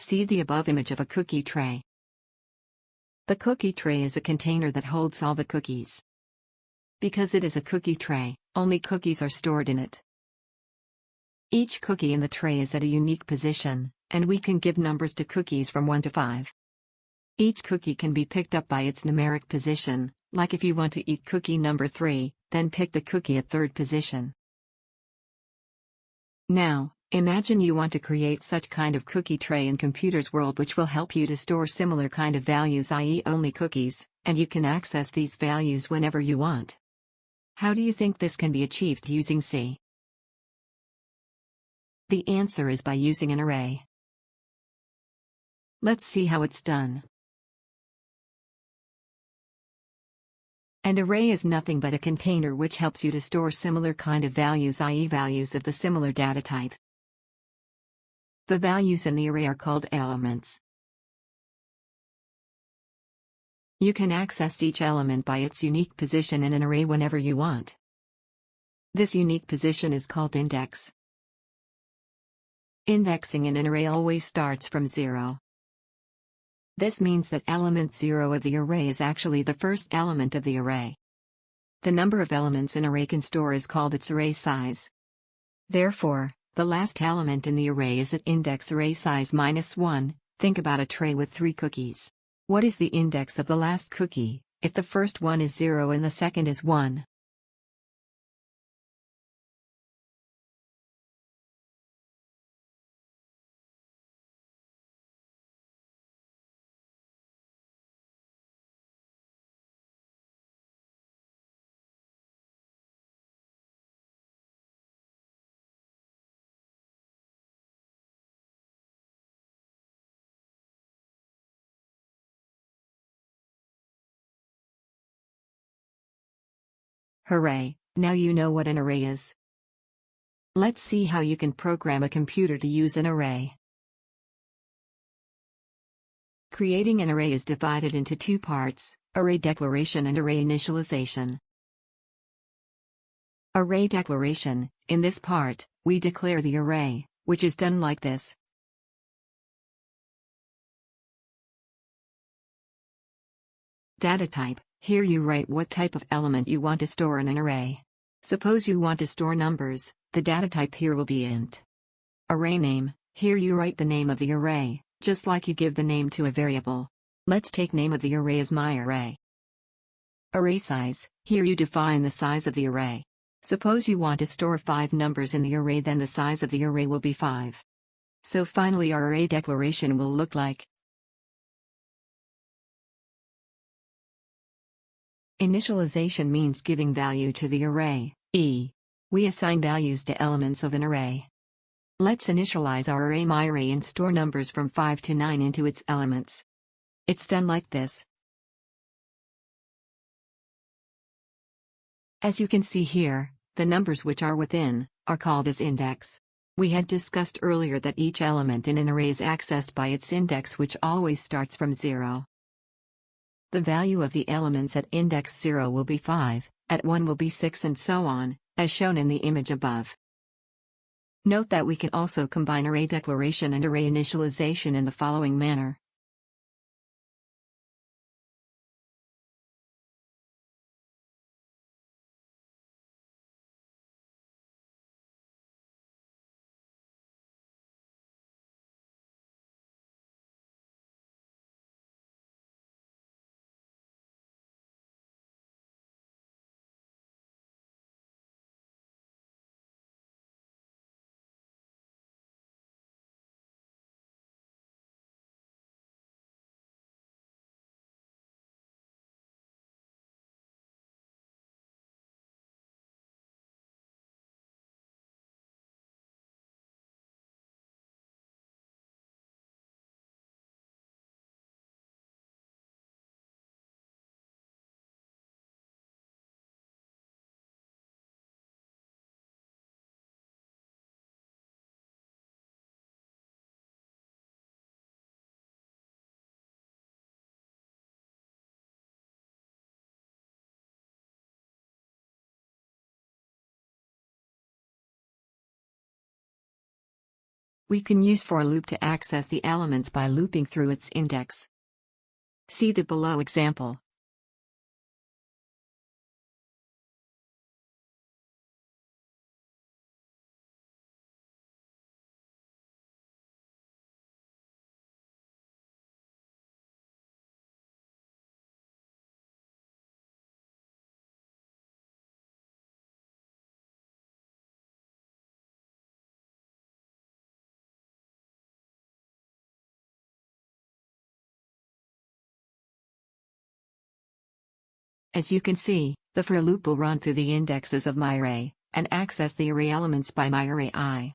See the above image of a cookie tray. The cookie tray is a container that holds all the cookies. Because it is a cookie tray, only cookies are stored in it. Each cookie in the tray is at a unique position, and we can give numbers to cookies from 1 to 5. Each cookie can be picked up by its numeric position, like if you want to eat cookie number 3, then pick the cookie at 3rd position. Now, imagine you want to create such kind of cookie tray in computer's world which will help you to store similar kind of values, i.e. only cookies, and you can access these values whenever you want. How do you think this can be achieved using C? The answer is by using an array. Let's see how it's done. An array is nothing but a container which helps you to store similar kind of values, i.e. values of the similar data type. The values in the array are called elements. You can access each element by its unique position in an array whenever you want. This unique position is called index. Indexing in an array always starts from 0. This means that element 0 of the array is actually the first element of the array. The number of elements an array can store is called its array size. Therefore, the last element in the array is at index array size -1. Think about a tray with 3 cookies. What is the index of the last cookie, if the first one is 0 and the second is 1? Hooray, now you know what an array is. Let's see how you can program a computer to use an array. Creating an array is divided into 2 parts, array declaration and array initialization. Array declaration: in this part, we declare the array, which is done like this. Data type: here you write what type of element you want to store in an array. Suppose you want to store numbers, the data type here will be int. Array name: here you write the name of the array, just like you give the name to a variable. Let's take name of the array as myArray. Array size: here you define the size of the array. Suppose you want to store 5 numbers in the array, then the size of the array will be 5. So finally our array declaration will look like. Initialization means giving value to the array, we assign values to elements of an array. Let's initialize our array myArray and store numbers from 5 to 9 into its elements. It's done like this. As you can see here, the numbers which are within are called as index. We had discussed earlier that each element in an array is accessed by its index, which always starts from 0. The value of the elements at index 0 will be 5, at 1 will be 6, and so on, as shown in the image above. Note that we can also combine array declaration and array initialization in the following manner. We can use for loop to access the elements by looping through its index. See the below example. As you can see, the for loop will run through the indexes of my array, and access the array elements by my array I.